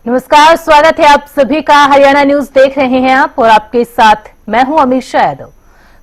नमस्कार, स्वागत है आप सभी का। हरियाणा न्यूज देख रहे हैं आप और आपके साथ मैं हूं अमीषा यादव।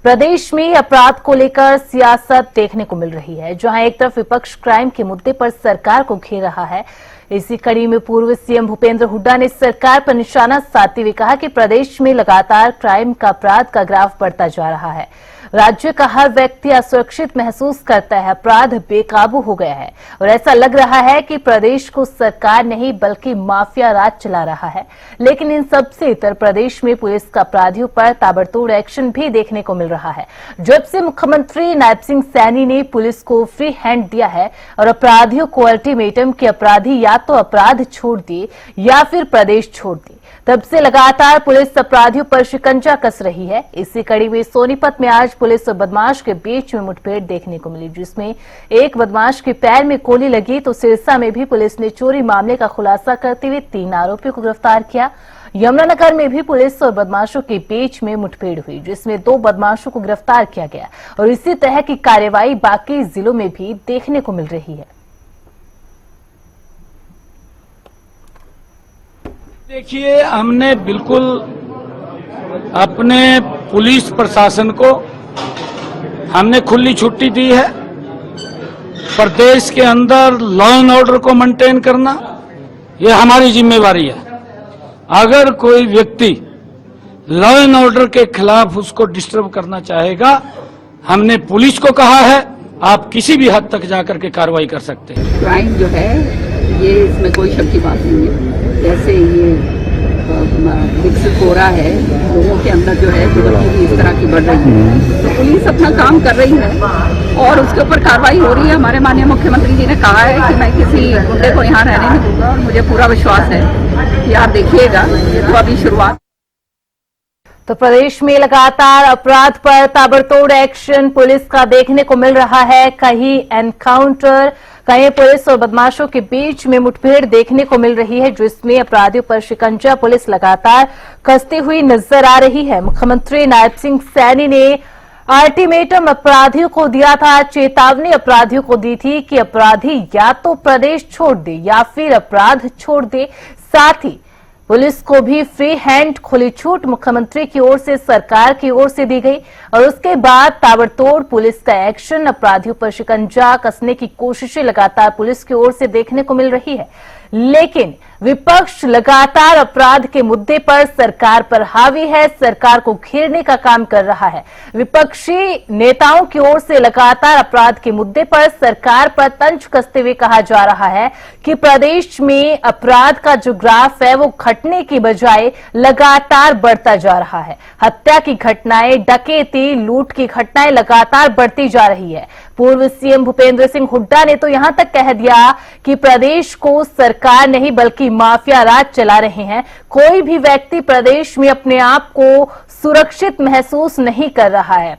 प्रदेश में अपराध को लेकर सियासत देखने को मिल रही है, जहां एक तरफ विपक्ष क्राइम के मुद्दे पर सरकार को घेर रहा है। इसी कड़ी में पूर्व सीएम भूपेंद्र हुड्डा ने सरकार पर निशाना साधते हुए कहा कि प्रदेश में लगातार क्राइम का अपराध का ग्राफ बढ़ता जा रहा है। राज्य का हर व्यक्ति असुरक्षित महसूस करता है, अपराध बेकाबू हो गया है और ऐसा लग रहा है कि प्रदेश को सरकार नहीं बल्कि माफिया राज चला रहा है। लेकिन इन सबसे उत्तर प्रदेश में पुलिस का अपराधियों पर ताबड़तोड़ एक्शन भी देखने को मिल रहा है। जब से मुख्यमंत्री नायब सिंह सैनी ने पुलिस को फ्री हैंड दिया है और अपराधियों को अल्टीमेटम कि अपराधी या तो अपराध छोड़ दिए या फिर प्रदेश छोड़ दिए, तब से लगातार पुलिस अपराधियों पर शिकंजा कस रही है। इसी कड़ी में सोनीपत में आज पुलिस और बदमाश के बीच में मुठभेड़ देखने को मिली, जिसमें एक बदमाश के पैर में गोली लगी तो सिरसा में भी पुलिस ने चोरी मामले का खुलासा करते हुए 3 आरोपियों को गिरफ्तार किया। यमुनानगर में भी पुलिस और बदमाशों के बीच में मुठभेड़ हुई, जिसमें 2 बदमाशों को गिरफ्तार किया गया और इसी तरह की कार्रवाई बाकी जिलों में भी देखने को मिल रही है। देखिए, हमने बिल्कुल अपने पुलिस प्रशासन को हमने खुली छुट्टी दी है। प्रदेश के अंदर लॉ एंड ऑर्डर को मेंटेन करना ये हमारी जिम्मेवारी है। अगर कोई व्यक्ति लॉ एंड ऑर्डर के खिलाफ उसको डिस्टर्ब करना चाहेगा, हमने पुलिस को कहा है आप किसी भी हद तक जाकर के कार्रवाई कर सकते हैं। क्राइम जो है ये इसमें कोई शक की बात नहीं है। जैसे ये विकसित हो रहा है, लोगों के अंदर जो है भी इस तरह की बढ़ रही है, तो पुलिस अपना काम कर रही है और उसके ऊपर कार्रवाई हो रही है। हमारे माननीय मुख्यमंत्री जी ने कहा है कि मैं किसी गुंडे को यहाँ रहने नहीं दूंगा और मुझे पूरा विश्वास है कि आप देखिएगा, ये तो अभी शुरुआत। तो प्रदेश में लगातार अपराध पर ताबड़तोड़ एक्शन पुलिस का देखने को मिल रहा है। कहीं एनकाउंटर, कहीं पुलिस और बदमाशों के बीच में मुठभेड़ देखने को मिल रही है, जिसमें अपराधियों पर शिकंजा पुलिस लगातार कसती हुई नजर आ रही है। मुख्यमंत्री नायब सिंह सैनी ने अल्टीमेटम अपराधियों को दिया था, चेतावनी अपराधियों को दी थी कि अपराधी या तो प्रदेश छोड़ दे या फिर अपराध छोड़ दे। साथ ही पुलिस को भी फ्री हैंड खुली छूट मुख्यमंत्री की ओर से, सरकार की ओर से दी गई और उसके बाद ताबड़तोड़ पुलिस का एक्शन, अपराधियों पर शिकंजा कसने की कोशिशें लगातार पुलिस की ओर से देखने को मिल रही है। लेकिन विपक्ष लगातार अपराध के मुद्दे पर सरकार पर हावी है, सरकार को घेरने का काम कर रहा है। विपक्षी नेताओं की ओर से लगातार अपराध के मुद्दे पर सरकार पर तंज कसते हुए कहा जा रहा है कि प्रदेश में अपराध का जो ग्राफ है वो घटने की बजाय लगातार बढ़ता जा रहा है। हत्या की घटनाएं, डकैती, लूट की घटनाएं लगातार बढ़ती जा रही है। पूर्व सीएम भूपेंद्र सिंह हुड्डा ने तो यहां तक कह दिया कि प्रदेश को सरकार नहीं बल्कि माफिया राज चला रहे हैं। कोई भी व्यक्ति प्रदेश में अपने आप को सुरक्षित महसूस नहीं कर रहा है,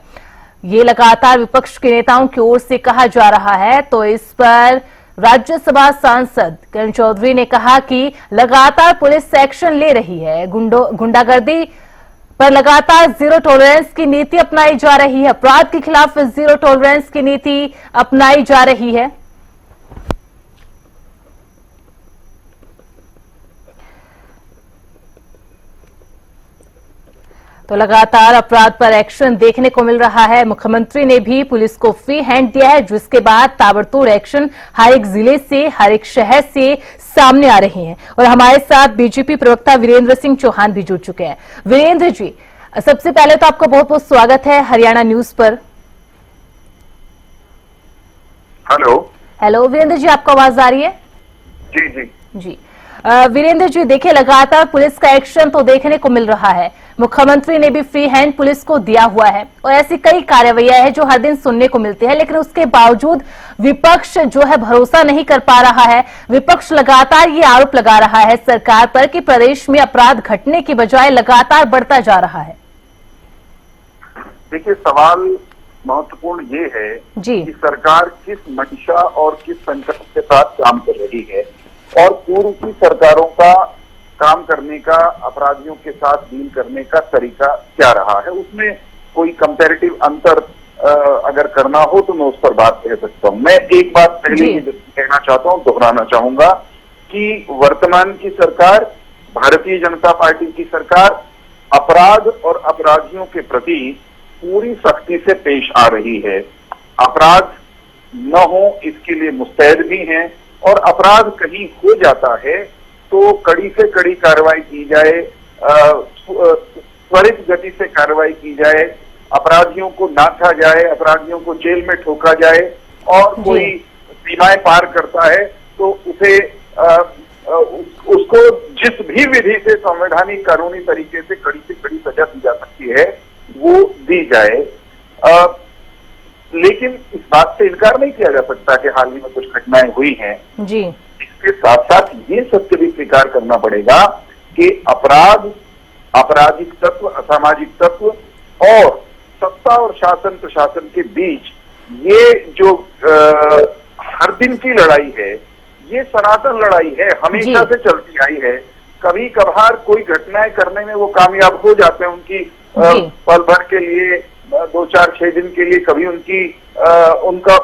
ये लगातार विपक्ष के नेताओं की ओर से कहा जा रहा है। तो इस पर राज्यसभा सांसद किरण चौधरी ने कहा कि लगातार पुलिस एक्शन ले रही है, गुंडागर्दी पर लगातार जीरो टॉलरेंस की नीति अपनाई जा रही है, अपराध के खिलाफ जीरो टॉलरेंस की नीति अपनाई जा रही है। तो लगातार अपराध पर एक्शन देखने को मिल रहा है। मुख्यमंत्री ने भी पुलिस को फ्री हैंड दिया है, जिसके बाद ताबड़तोड़ एक्शन हर एक जिले से, हर एक शहर से सामने आ रहे हैं। और हमारे साथ बीजेपी प्रवक्ता वीरेंद्र सिंह चौहान भी जुड़ चुके हैं। वीरेंद्र जी, सबसे पहले तो आपका बहुत बहुत स्वागत है हरियाणा न्यूज पर। हेलो वीरेंद्र जी, आपको आवाज आ रही है? जी। वीरेंद्र जी, देखिए लगातार पुलिस का एक्शन तो देखने को मिल रहा है। मुख्यमंत्री ने भी फ्री हैंड पुलिस को दिया हुआ है और ऐसी कई कार्रवाइयां हैं जो हर दिन सुनने को मिलती है, लेकिन उसके बावजूद विपक्ष जो है भरोसा नहीं कर पा रहा है। विपक्ष लगातार ये आरोप लगा रहा है सरकार पर कि प्रदेश में अपराध घटने की बजाय लगातार बढ़ता जा रहा है। देखिए, सवाल महत्वपूर्ण ये है कि सरकार किस मंशा और किस संकल्प के साथ काम कर रही है और पूर्व की सरकारों का काम करने का, अपराधियों के साथ डील करने का तरीका क्या रहा है। उसमें कोई कंपैरेटिव अंतर अगर करना हो तो मैं उस पर बात कह सकता हूँ। मैं एक बात पहले ही कहना चाहता हूँ, दोहराना चाहूंगा कि वर्तमान की सरकार, भारतीय जनता पार्टी की सरकार अपराध और अपराधियों के प्रति पूरी सख्ती से पेश आ रही है। अपराध न हो इसके लिए मुस्तैद भी हैं, और अपराध कहीं हो जाता है तो कड़ी से कड़ी कार्रवाई की जाए, त्वरित गति से कार्रवाई की जाए, अपराधियों को नाथा जाए, अपराधियों को जेल में ठोका जाए, और कोई सीमाएं पार करता है तो उसे उसको जिस भी विधि से संवैधानिक कानूनी तरीके से कड़ी सजा दी जा सकती है वो दी जाए। लेकिन इस बात से इनकार नहीं किया जा सकता कि हाल ही में कुछ घटनाएं हुई हैं जी। इसके साथ साथ ये सत्य भी स्वीकार करना पड़ेगा कि अपराध, आपराधिक तत्व, असामाजिक तत्व और सत्ता और शासन प्रशासन के बीच ये जो हर दिन की लड़ाई है, ये सनातन लड़ाई है, हमेशा से चलती आई है। कभी कभार कोई घटनाएं करने में वो कामयाब हो जाते हैं, उनकी पल भर के लिए, 2-4-6 दिन के लिए, कभी उनका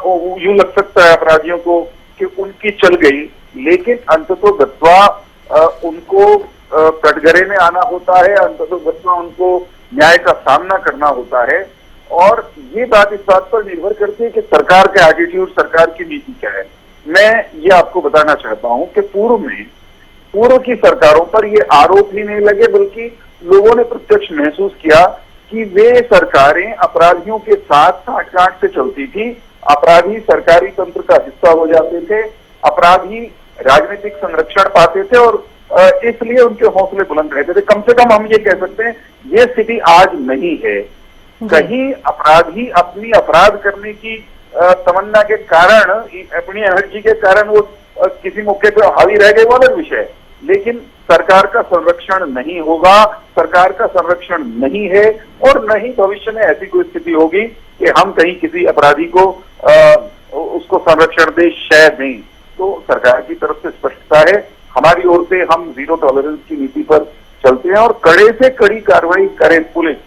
यूं लग सकता है अपराधियों को कि उनकी चल गई, लेकिन अंततोगत्वा उनको कटघरे में आना होता है, अंततोगत्वा उनको न्याय का सामना करना होता है। और ये बात इस बात पर निर्भर करती है कि सरकार का एटीट्यूड, सरकार की नीति क्या है। मैं ये आपको बताना चाहता हूं कि पूर्व की सरकारों पर ये आरोप ही नहीं लगे, बल्कि लोगों ने प्रत्यक्ष महसूस किया कि वे सरकारें अपराधियों के साथ साठ-गांठ से चलती थी, अपराधी सरकारी तंत्र का हिस्सा हो जाते थे, अपराधी राजनीतिक संरक्षण पाते थे और इसलिए उनके हौसले बुलंद रहते थे। कम से कम हम ये कह सकते हैं ये स्थिति आज नहीं है। कहीं अपराधी अपनी अपराध करने की तमन्ना के कारण, अपनी एनर्जी के कारण वो किसी मौके पर हावी रह गए, वो अलग विषय है, लेकिन सरकार का संरक्षण नहीं होगा, सरकार का संरक्षण नहीं है, और न ही भविष्य में ऐसी कोई स्थिति होगी कि हम कहीं किसी अपराधी को उसको संरक्षण दे, शायद नहीं। तो सरकार की तरफ से स्पष्टता है, हमारी ओर से हम जीरो टॉलरेंस की नीति पर चलते हैं और कड़े से कड़ी कार्रवाई करें पुलिस।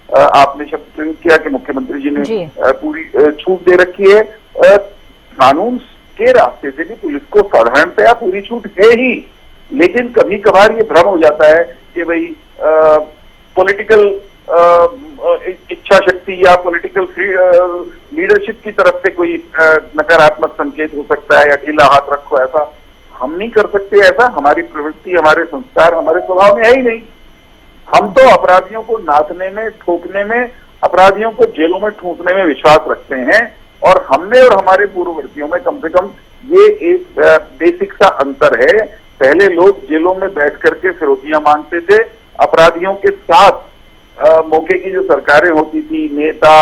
आपने शब्द प्रयोग किया कि मुख्यमंत्री जी ने पूरी छूट दे रखी है। कानून के रास्ते से भी पुलिस को साधारणतया पूरी छूट है ही, लेकिन कभी कभार ये भ्रम हो जाता है कि भाई पॉलिटिकल इच्छा शक्ति या पॉलिटिकल लीडरशिप की तरफ से कोई नकारात्मक संकेत हो सकता है या ढीला हाथ रखो, ऐसा हम नहीं कर सकते। ऐसा हमारी प्रवृत्ति, हमारे संस्कार, हमारे स्वभाव में है ही नहीं। हम तो अपराधियों को नाथने में, ठोकने में, अपराधियों को जेलों में ठूंसने में विश्वास रखते हैं, और हमने और हमारे पूर्ववर्तियों में कम से कम ये एक बेसिक सा अंतर है। पहले लोग जेलों में बैठ करके फिरौतियां मांगते थे, अपराधियों के साथ मौके की जो सरकारें होती थी, नेता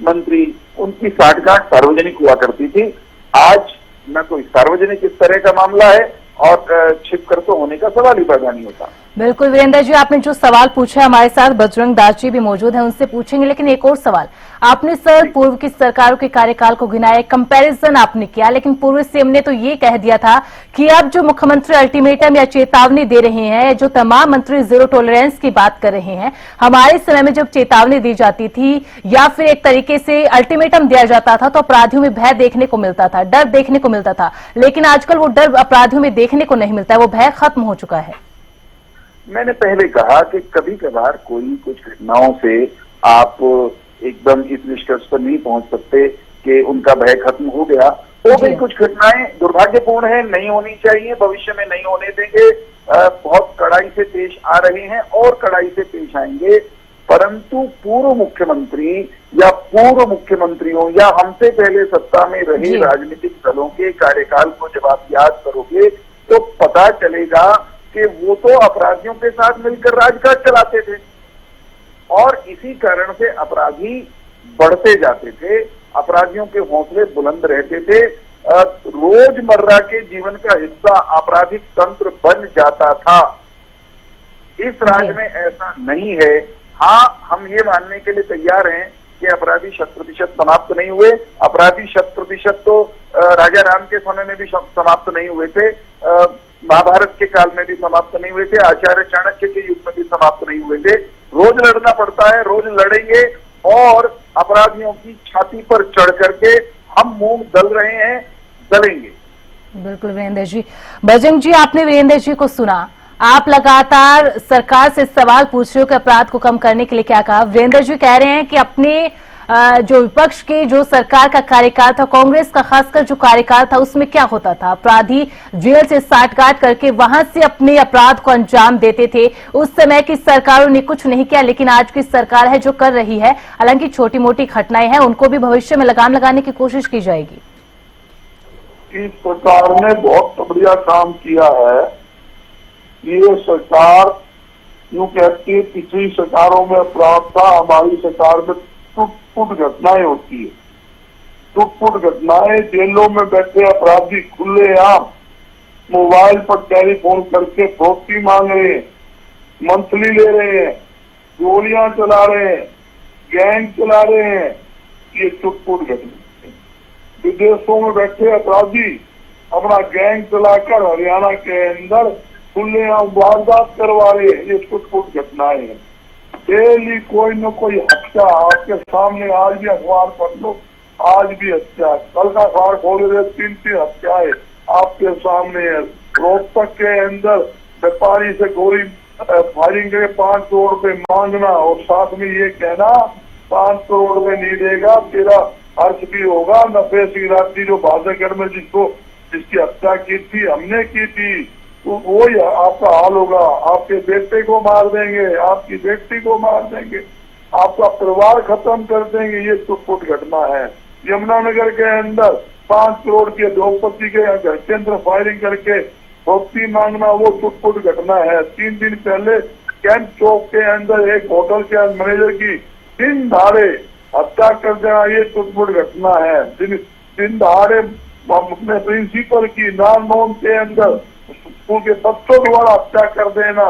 मंत्री, उनकी साठगांठ सार्वजनिक हुआ करती थी। आज न कोई सार्वजनिक इस तरह का मामला है और छिपकर तो होने का सवाल ही पैदा नहीं होता। बिल्कुल वीरेंद्र जी, आपने जो सवाल पूछा, हमारे साथ बजरंग दास जी भी मौजूद हैं, उनसे पूछेंगे, लेकिन एक और सवाल। आपने सर पूर्व की सरकारों के कार्यकाल को गिनाया, कंपैरिजन आपने किया, लेकिन पूर्व सीएम ने तो ये कह दिया था कि अब जो मुख्यमंत्री अल्टीमेटम या चेतावनी दे रहे हैं, जो तमाम मंत्री जीरो टॉलरेंस की बात कर रहे हैं, हमारे समय में जब चेतावनी दी जाती थी या फिर एक तरीके से अल्टीमेटम दिया जाता था तो अपराधियों में भय देखने को मिलता था, डर देखने को मिलता था, लेकिन आजकल वो डर अपराधियों में देखने को नहीं मिलता है, वो भय खत्म हो चुका है। मैंने पहले कहा कि कभी कभार कोई कुछ घटनाओं से आप एकदम इस निष्कर्ष पर नहीं पहुंच सकते कि उनका भय खत्म हो गया। हो गई कुछ घटनाएं दुर्भाग्यपूर्ण है, नहीं होनी चाहिए, भविष्य में नहीं होने देंगे, बहुत कड़ाई से पेश आ रहे हैं और कड़ाई से पेश आएंगे। परंतु पूर्व मुख्यमंत्री या पूर्व मुख्यमंत्रियों या हमसे पहले सत्ता में रहे राजनीतिक दलों के कार्यकाल को जब आप याद करोगे तो पता चलेगा कि वो तो अपराधियों के साथ मिलकर राजकाज चलाते थे और इसी कारण से अपराधी बढ़ते जाते थे, अपराधियों के हौसले बुलंद रहते थे, रोजमर्रा के जीवन का हिस्सा आपराधिक तंत्र बन जाता था। इस राज्य में ऐसा नहीं है। हाँ, हम ये मानने के लिए तैयार हैं कि अपराधी 100% समाप्त नहीं हुए। अपराधी 100% तो राजा राम के समय में भी समाप्त नहीं हुए थे, महाभारत के काल में भी समाप्त नहीं हुए थे, आचार्य चाणक्य के युग में भी समाप्त नहीं हुए थे। रोज लड़ना पड़ता है, रोज लड़ेंगे और अपराधियों की छाती पर चढ़ करके हम मूंग दल रहे हैं, दलेंगे। बिल्कुल वीरेंद्र जी। बजरंग जी, आपने वीरेंद्र जी को सुना, आप लगातार सरकार से सवाल पूछ रहे हो कि अपराध को कम करने के लिए क्या कहा। वीरेंद्र जी कह रहे हैं कि अपने जो विपक्ष की जो सरकार का कार्यकाल था, कांग्रेस का खासकर जो कार्यकाल था, उसमें क्या होता था, अपराधी जेल से साठगांठ करके वहां से अपने अपराध को अंजाम देते थे। उस समय की सरकारों ने कुछ नहीं किया, लेकिन आज की सरकार है जो कर रही है। हालांकि छोटी मोटी घटनाएं हैं, उनको भी भविष्य में लगाम लगाने की कोशिश की जाएगी। इस सरकार ने बहुत बढ़िया काम किया है। ये सरकार यूं कहती है पिछली सरकारों में अपराध था, हमारी सरकार में टूट घटनाएं होती है। टूट घटनाएं, जेलों में बैठे अपराधी खुलेआम मोबाइल पर टेलीफोन करके फौजी मांग रहे हैं, मंथली ले रहे हैं, गोलियां चला रहे हैं, गैंग चला रहे हैं। ये टूट घटना। विदेशों में बैठे अपराधी अपना गैंग चलाकर हरियाणा के अंदर खुलेआम वारदात करवा रहे हैं। ये टूट घटनाएं हैं। डेली कोई न कोई हत्या आपके सामने, आज भी अखबार पढ़ लो, आज भी हत्या। कल का अखबार खोल रहे 3 हत्याएं आपके सामने है। रोहतक के अंदर व्यापारी से गोली फायरिंग करके 5 करोड़ रुपए मांगना और साथ में ये कहना 5 करोड़ रुपए नहीं देगा तेरा अर्थ भी होगा। नफे सिंह राठी जो बादरगढ़ में जिसकी हत्या की थी, हमने की थी, तो वही आपका हाल होगा। आपके बेटे को मार देंगे, आपकी बेटी को मार देंगे, आपका परिवार खत्म कर देंगे। ये टूट घटना है। यमुनानगर के अंदर 5 करोड़ के द्रौपदी के घर के अंदर फायरिंग करके फौजी मांगना, वो टूट घटना है। 3 दिन पहले कैंप चौक के अंदर एक होटल के मैनेजर की दिन दहाड़े हत्या कर देना, ये टूट घटना है। दिन दहाड़े अपने प्रिंसिपल की नारनौंद के अंदर स्कूल के बच्चों द्वारा हत्या कर देना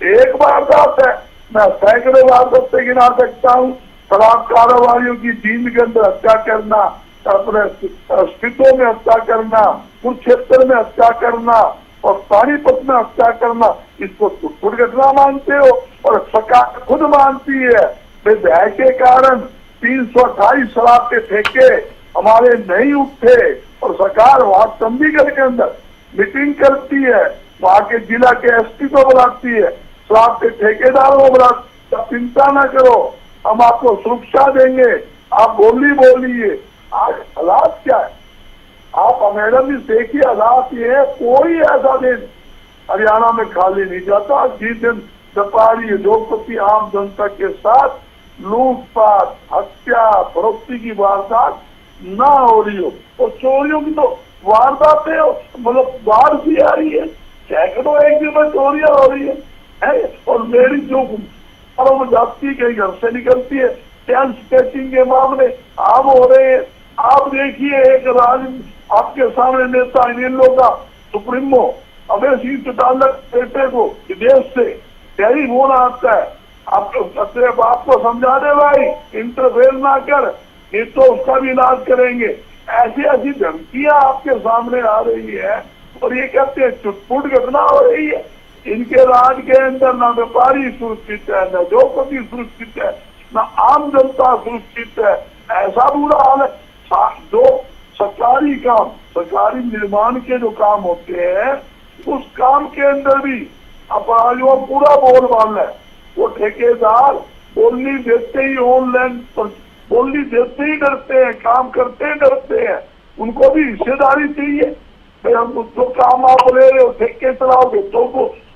एक वारदात है। मैं सैकड़ों वारदात से गिना सकता हूँ। शराब कारोबारियों की जींद के अंदर हत्या करना, अपने स्थितों में हत्या करना, कुरुक्षेत्र में हत्या करना और पानीपत में हत्या करना, इसको दुर्घटना मानते हो। और सरकार खुद मानती है भय के कारण 328 शराब के ठेके हमारे नहीं उठे और सरकार वहां चंडीगढ़ के अंदर मीटिंग करती है, वहां के जिला के एसपी को बुलाती है, शराब के ठेकेदारों को बुलाती है। चिंता न करो, हम आपको सुरक्षा देंगे, आप बोलिए। आज हालात क्या है, आप मैडम जी देखिए हालात ये है। कोई ऐसा दिन हरियाणा में खाली नहीं जाता जिस दिन व्यापारी उद्योगपति आम जनता के साथ लूटपाट, हत्या, फरोख्ती की वारदात ना हो रही हो। और चोरियों की तो वारदातें मतलब बाढ़ सी आ रही है, सैकड़ों एक दिन में चोरियां हो रही है। और मेरी जो जाती कहीं घर से निकलती है, चैन स्केचिंग के मामले आम हो रहे हैं। आप देखिए एक आपके सामने नेता इनेलो का सुप्रीमो अभय सिंह चौटाला बेटे को विदेश से टेलीफोन आता है, आपको समझा दे भाई इंटरफेयर ना कर, नहीं तो उसका भी इलाज करेंगे। ऐसी धमकियां आपके सामने आ रही है और ये कहते हैं टूट घटना हो रही है। इनके राज के अंदर ना व्यापारी सुरक्षित है, न उद्योगपति सुरक्षित है, न आम जनता सुरक्षित है। ऐसा बुरा हाल है। जो सरकारी काम, सरकारी निर्माण के जो काम होते हैं, उस काम के अंदर भी अपराधियों पूरा बोलबाला है। वो ठेकेदार बोलनी देते ही ऑनलाइन बोलनी देते ही डरते हैं, काम करते ही डरते हैं। उनको भी हिस्सेदारी चाहिए। भाई हम जो काम आप ले रहे हो ठेके चलाओगे तो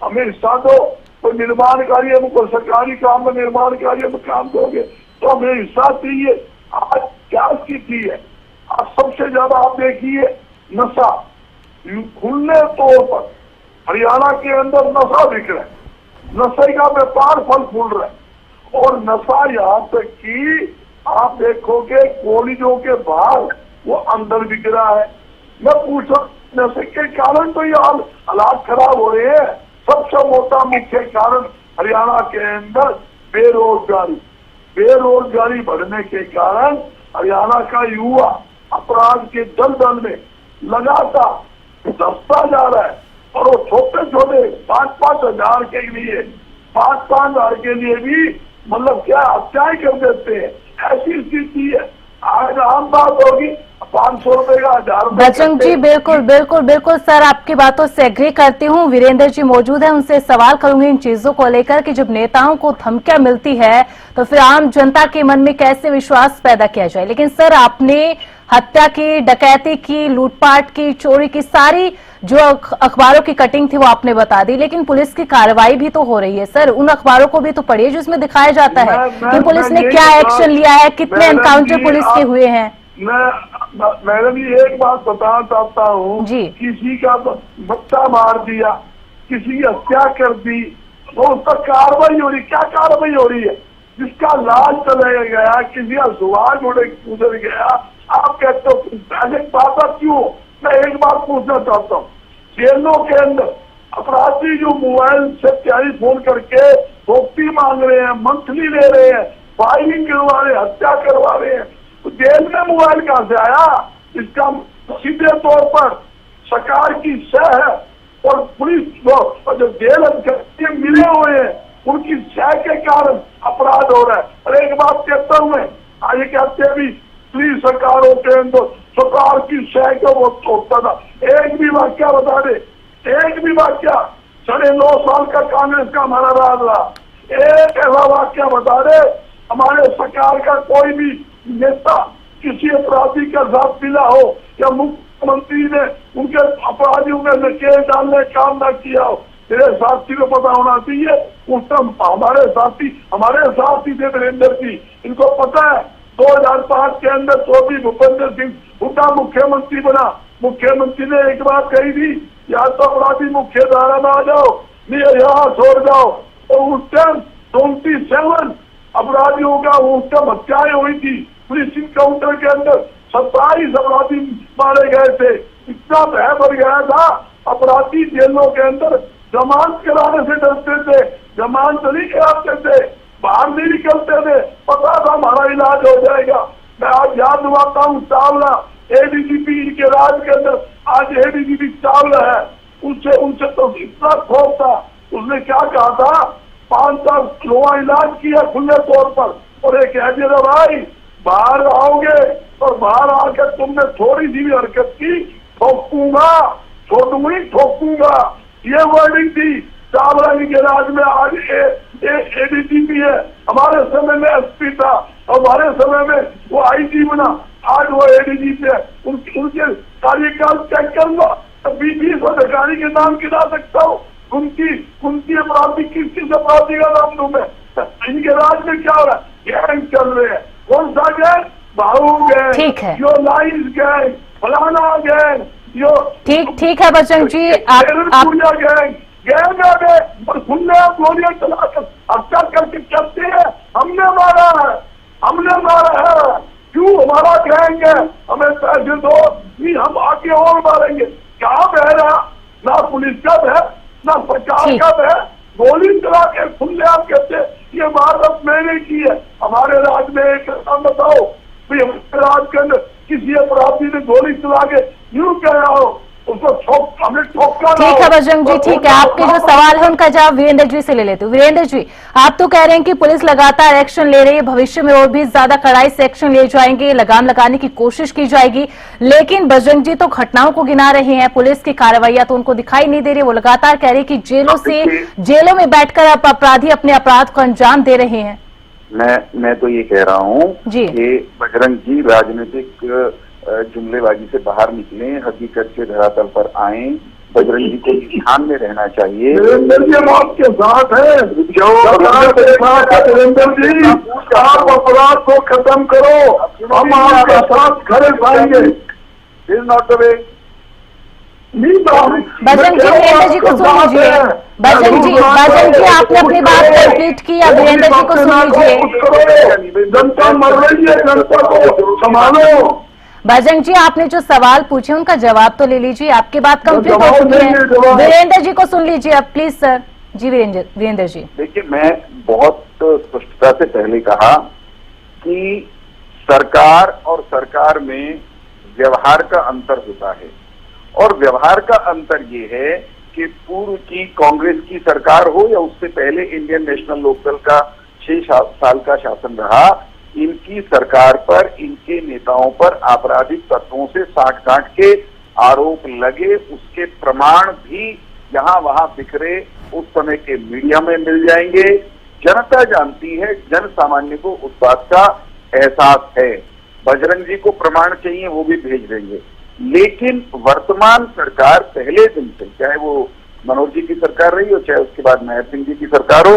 हमें हिस्सा दो। कोई निर्माण कार्य में, कोई सरकारी काम में, निर्माण कार्य में काम दोगे तो हमें हिस्सा चाहिए। आज क्या स्थिति है? आज सबसे ज्यादा आप देखिए नशा खुलने तौर पर हरियाणा के अंदर नशा बिक रहा है, नशे का व्यापार फल फूल रहा है। और नशा यहाँ तक कि आप देखोगे कॉलेजों के बाहर वो अंदर बिक रहा है। मैं पूछ रहा नशे के कारण तो ये हालात खराब हो रहे हैं। सबसे मोटा मुख्य कारण हरियाणा के अंदर बेरोजगारी बढ़ने के कारण हरियाणा का युवा अपराध के दलदल में लगातार धंसता जा रहा है। और वो छोटे छोटे 5-5 हजार के लिए 5-5 हजार के लिए भी मतलब क्या हत्याएं कर देते हैं। ऐसी स्थिति है। आज आम बात होगी 500 रुपए का 1000 रुपए। बजरंग जी बिल्कुल बिल्कुल बिल्कुल सर, आपकी बातों से एग्री करती हूँ। वीरेंद्र जी मौजूद है, उनसे सवाल करूंगी इन चीजों को लेकर कि जब नेताओं को धमकियां मिलती है तो फिर आम जनता के मन में कैसे विश्वास पैदा किया जाए। लेकिन सर, आपने हत्या की, डकैती की, लूटपाट की, चोरी की, सारी जो अखबारों की कटिंग थी वो आपने बता दी, लेकिन पुलिस की कार्रवाई भी तो हो रही है। सर, उन अखबारों को भी तो पढ़िए जिसमें दिखाया जाता है कि पुलिस ने क्या एक्शन लिया है, कितने एनकाउंटर पुलिस के हुए हैं। मैडम जी एक बात बताना चाहता हूँ, किसी का बच्चा मार दिया, किसी की हत्या कर दी तो उस पर कार्रवाई हो रही। क्या कार्रवाई हो रही है? जिसका लाल चले गया, किसी का सुहाग गुजर गया, आप कहते हो पहले पाता क्यों? मैं एक बात पूछना चाहता हूँ, जेलों के अंदर अपराधी जो मोबाइल से टेलीफोन करके दोस्ती मांग रहे हैं, मंथली ले रहे हैं, फायरिंग करवा रहे हैं, हत्या करवा रहे हैं, तो जेल में मोबाइल कहां से आया? इसका सीधे तौर पर सरकार की सह है और पुलिस जो जेल अधिकारी मिले हुए हैं उनकी सह के कारण अपराध हो रहा है। और एक बात कहता हूं मैं, आगे कहते हैं भी पुलिस सरकारों के अंदर सरकार की सह को वो होता था। एक भी वाक्य बता दे, एक भी वाक्य 9.5 साल का कांग्रेस का हमारा राज रहा, एक ऐसा वाक्य बता दे हमारे सरकार का कोई भी नेता किसी अपराधी का साथ मिला हो या मुख्यमंत्री ने उनके अपराधियों में नकेल डालने काम न किया हो। तेरे साथी को पता होना चाहिए, उस टाइम हमारे साथी थे वीरेंद्र जी, इनको पता है 2005 के अंदर चौधरी भूपेंद्र सिंह हुड्डा मुख्यमंत्री बना। मुख्यमंत्री ने एक बात कही थी, या तो अपराधी मुख्य धारा में आ जाओ, नहीं यहाँ छोड़ जाओ। और उस टाइम 27 अपराधियों का उस टाइम हत्याएं हुई थी। पुलिस इनकाउंटर के अंदर 27 अपराधी मारे गए थे। इतना भय बढ़ गया था, अपराधी जेलों के अंदर जमानत कराने से डरते थे, जमानत नहीं कराते थे, बाहर नहीं निकलते थे, पता था हमारा इलाज हो जाएगा। मैं आज याद दिलाता हूँ, चावला एडीजीपी के राज के अंदर आज एडीजीपी चावला है, उनसे तो इतना खौफ था। उसने क्या कहा था, 5 साल लोहा इलाज किया खुले तौर पर, और एक कह दिया भाई बाहर आओगे और बाहर आकर तुमने थोड़ी सी भी हरकत की ठोकूंगा, छोड़ूंगी ठोकूंगा, ये वर्डिंग थी चावला जी के राज में। आज एडीजीपी है, हमारे समय में एसपी था, हमारे समय में वो आईजी बना, आज वो एडीजीपी है। उनके कार्यकाल चेक करूंगा, 20 अधिकारी के नाम गिना सकता हूँ। उनकी अपराधी किस अपराधी का नाम दूं मैं? इनके राज में क्या हो रहा है? गैंग चल रहे हैं। कौन सा गैंग? बाहू गैंग, ठीक है, यो लाइन्स गैंग, फलाना गैंग, यो ठीक है बजरंग जी, आप गैंग आ गए और खुले गोलियां चलाकर हत्या करके कहते हैं हमने मारा है। क्यों? हमारा गैंग है, हमें पैसे दो, नहीं हम आगे और मारेंगे। क्या बह रहा? ना पुलिस का बह, ना सरकार का बह, गोली चला के खुले आप कहते ये वारदात मैंने की है। हमारे राज्य में एक नाम बताओ, हमारे राज्य के अंदर किसी अपराधी ने गोली चला के यूं कह रहा हो उसको हमें ठोका। ठीक है बजरंग जी, ठीक है, आपके जो सवाल है उनका जवाब वीरेंद्र जी से ले लेते हूँ। वीरेंद्र जी, आप तो कह रहे हैं कि पुलिस लगातार एक्शन ले रही है, भविष्य में और भी ज्यादा कड़ाई से एक्शन ले जाएंगे, लगाम लगाने की कोशिश की जाएगी, लेकिन बजरंग जी तो घटनाओं को गिना रहे हैं, पुलिस की कार्रवाइयां तो उनको दिखाई नहीं दे रही। वो लगातार कह रही कि जेलों में बैठकर अपराधी अपने अपराध को अंजाम दे रहे हैं। मैं तो ये कह रहा हूँ कि बजरंग जी राजनीतिक जुमलेबाजी से बाहर निकले, हकीकत के धरातल पर आए। बजरंग जी को ध्यान में रहना चाहिए। आपके साथ है वीरेंद्र जी, आप अपराध को खत्म करो, हम आपके साथ खड़े पाएंगे। बजरंग जी, वीरेंद्र जी को सुन लीजिए। बजरंग जी आपने अपनी बात कंप्लीट की, अब वीरेंद्र जी को सुन लीजिए। जनता मर रही है, जनता को संभालो। बजरंग जी, आपने जो सवाल पूछे उनका जवाब तो ले लीजिए, आपकी बात कंप्लीट हो चुकी है। वीरेंद्र जी को सुन लीजिए अब प्लीज सर। जी वीरेंद्र जी, देखिए, मैं बहुत स्पष्टता से पहले कहा कि सरकार और सरकार में व्यवहार का अंतर होता है, और व्यवहार का अंतर ये है कि पूर्व की कांग्रेस की सरकार हो या उससे पहले इंडियन नेशनल लोकदल का 6 साल का शासन रहा, इनकी सरकार पर, इनके नेताओं पर आपराधिक तत्वों से साठ-गांठ के आरोप लगे, उसके प्रमाण भी यहाँ वहां बिखरे उस समय के मीडिया में मिल जाएंगे। जनता जानती है, जन सामान्य को उस बात का एहसास है। बजरंग जी को प्रमाण चाहिए, वो भी भेज देंगे। लेकिन वर्तमान सरकार पहले दिन से, चाहे वो मनोज जी की सरकार रही हो, चाहे उसके बाद नायब सिंह जी की सरकार हो,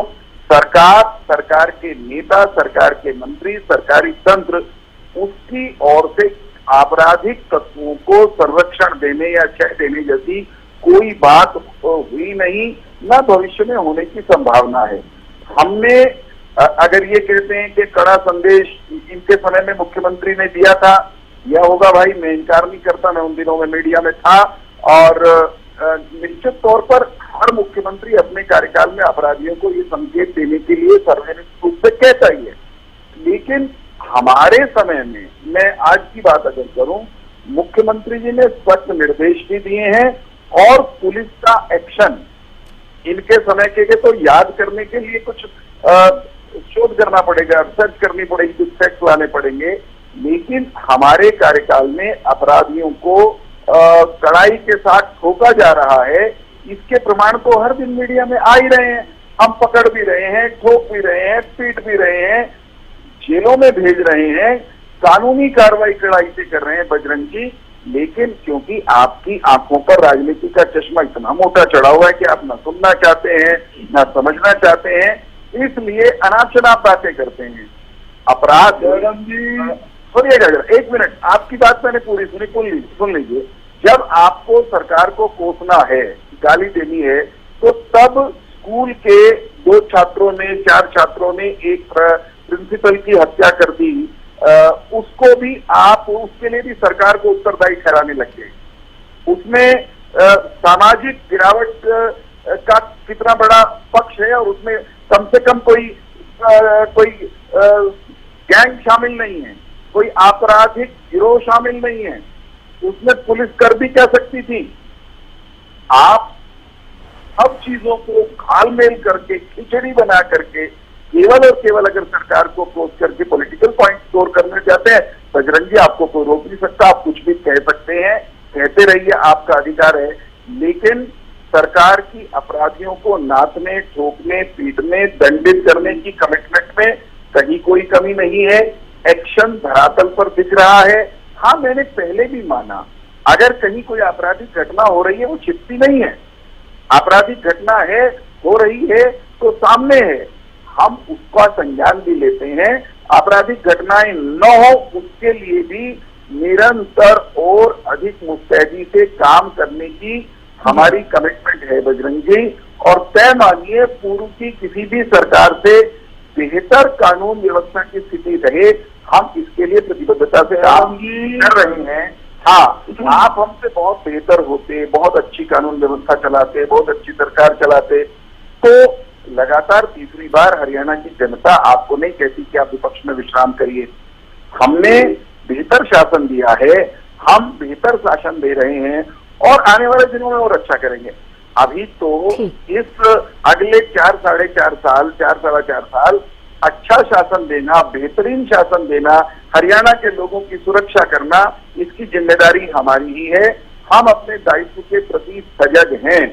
सरकार के नेता, सरकार के मंत्री, सरकारी तंत्र उसकी ओर से आपराधिक तत्वों को संरक्षण देने या क्षय देने जैसी कोई बात हुई नहीं, न भविष्य में होने की संभावना है। हमने अगर ये कहते हैं कि कड़ा संदेश इनके समय में मुख्यमंत्री ने दिया था, यह होगा भाई, मैं इनकार नहीं करता, मैं उन दिनों में मीडिया में था और निश्चित तौर पर हर मुख्यमंत्री अपने कार्यकाल में अपराधियों को ये संकेत देने के लिए सार्वजनिक रूप से कहता ही है। लेकिन हमारे समय में, मैं आज की बात अगर करूं, मुख्यमंत्री जी ने सख्त निर्देश भी दिए हैं और पुलिस का एक्शन इनके समय के तो याद करने के लिए कुछ शोध करना पड़ेगा, रिसर्च करनी पड़ेगी, कुछ फैक्ट लाने पड़ेंगे। लेकिन हमारे कार्यकाल में अपराधियों को कड़ाई के साथ ठोका जा रहा है, इसके प्रमाण तो हर दिन मीडिया में आ ही रहे हैं। हम पकड़ भी रहे हैं, ठोक भी रहे हैं, पीट भी रहे हैं, जेलों में भेज रहे हैं, कानूनी कार्रवाई कड़ाई से कर रहे हैं बजरंग जी। लेकिन क्योंकि आपकी आंखों पर राजनीति का चश्मा इतना मोटा चढ़ा हुआ है कि आप न सुनना चाहते हैं, न समझना चाहते हैं, इसलिए अनाप-शनाप बातें करते हैं। अपराध सुनिएगा, एक मिनट, आपकी बात मैंने पूरी सुन लीजिए। जब आपको सरकार को कोसना है, गाली देनी है, तो तब स्कूल के 2 छात्रों ने, 4 छात्रों ने एक प्रिंसिपल की हत्या कर दी, उसको भी आप, उसके लिए भी सरकार को उत्तरदायी ठहराने लग गए। उसमें सामाजिक गिरावट का कितना बड़ा पक्ष है और उसमें कम से कम कोई गैंग शामिल नहीं है, कोई आपराधिक गिरोह शामिल नहीं है, उसमें पुलिस कर भी क्या सकती थी। आप सब चीजों को घालमेल करके, खिचड़ी बना करके, केवल और केवल अगर सरकार को क्लोज करके पॉलिटिकल पॉइंट स्कोर करना चाहते हैं, बजरंग जी आपको कोई रोक नहीं सकता, आप कुछ भी कह सकते हैं, कहते रहिए, आपका अधिकार है। लेकिन सरकार की अपराधियों को नाचने, ठोकने, पीटने, दंडित करने की कमिटमेंट में कहीं कोई कमी नहीं है। एक्शन धरातल पर दिख रहा है। हाँ, मैंने पहले भी माना, अगर कहीं कोई आपराधिक घटना हो रही है, वो छिपती नहीं है। आपराधिक घटना है, हो रही है तो सामने है, हम उसका संज्ञान भी लेते हैं। आपराधिक घटनाएं न हो, उसके लिए भी निरंतर और अधिक मुस्तैदी से काम करने की हमारी कमिटमेंट है बजरंग जी। और तय मानिए, पूर्व की किसी भी सरकार से बेहतर कानून व्यवस्था की स्थिति रहे, हम इसके लिए प्रतिबद्धता से काम कर रहे हैं। हाँ, आप हमसे बहुत बेहतर होते, बहुत अच्छी कानून व्यवस्था चलाते, बहुत अच्छी सरकार चलाते, तो लगातार तीसरी बार हरियाणा की जनता आपको नहीं कहती कि आप विपक्ष में विश्राम करिए। हमने बेहतर शासन दिया है, हम बेहतर शासन दे रहे हैं और आने वाले दिनों में और अच्छा करेंगे। अभी तो इस अगले 4 साढ़े 4 साल, 4 सवा 4 साल अच्छा शासन देना, बेहतरीन शासन देना, हरियाणा के लोगों की सुरक्षा करना, इसकी जिम्मेदारी हमारी ही है। हम अपने दायित्व के प्रति सजग हैं।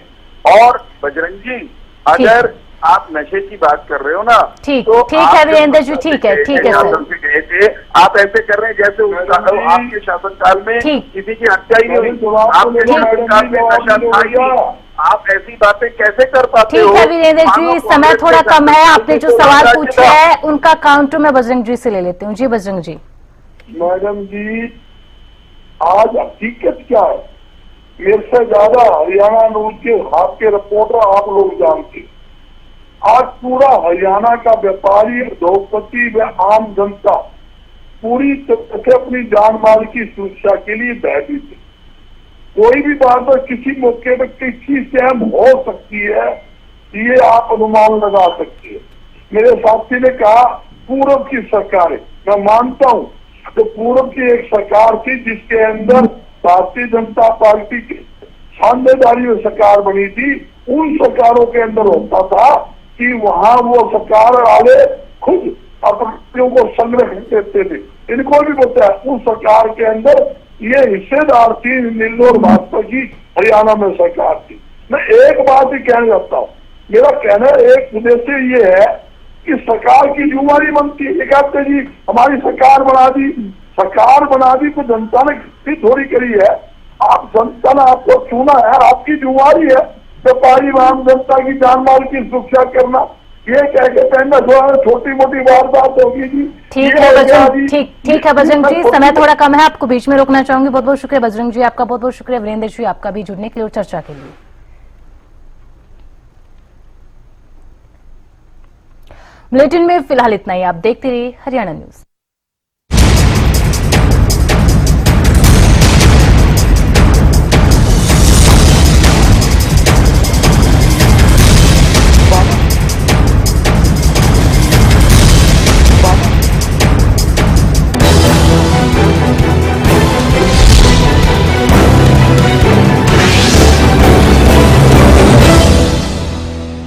और बजरंग जी, अगर आप नशे की बात कर रहे हो ना, तो ठीक है वीरेंद्र जी, ठीक है सर। आप ऐसे कर रहे हैं जैसे आपके शासनकाल में किसी की हत्या ही नहीं हुई, आपके शासनकाल में नशा था ही। आप ऐसी बातें कैसे कर पाते हो? ठीक है वीरेंद्र जी, समय थोड़ा कम है, आपने जो सवाल पूछा है उनका काउंटर मैं बजरंग जी से ले लेती हूँ। जी बजरंग जी। मैडम जी, आज हकीकत क्या है, मेरे से ज्यादा हरियाणा न्यूज के आपके रिपोर्टर आप लोग जानते। आज पूरा हरियाणा का व्यापारी, उद्योगपति व आम जनता पूरी तरह से अपनी जान माल की सुरक्षा के लिए भयभीत है। कोई भी बात हो, किसी मौके पर किसी सहम हो सकती है, ये आप अनुमान लगा सकते हैं। मेरे साथी ने कहा पूर्व की सरकार है, मैं मानता हूँ तो पूर्व की एक सरकार थी जिसके अंदर भारतीय जनता पार्टी की साझेदारी में सरकार बनी थी। उन सरकारों के अंदर होता था कि वहां वो सरकार वाले खुद अपने को संग्रह देते थे, इनको भी बोलते हैं। उस सरकार के अंदर ये हिस्सेदार थी नीलू और भाजपा की, हरियाणा में सरकार थी। मैं एक बात ही कहना चाहता हूँ, मेरा कहना एक उद्देश्य ये है कि सरकार की जिम्मेदारी बनती है। ये कहते जी हमारी सरकार बना दी तो जनता ने भी थोड़ी करी है। आप जनता ने आपको चुना है, आपकी जिम्मेदारी है व्यापारी आम जनता की जान माल की सुरक्षा करना। ये कह के पहनना छोटी मोटी वारदात होगी जी। ठीक है बजरंग, ठीक है बजरंग जी, समय थोड़ा कम है, आपको बीच में रोकना चाहूंगी। बहुत बहुत शुक्रिया बजरंग जी, आपका बहुत बहुत शुक्रिया। वीरेंद्र जी आपका भी जुड़ने के लिए और चर्चा के लिए। बुलेटिन में फिलहाल इतना ही। आप देखते रहिए हरियाणा न्यूज।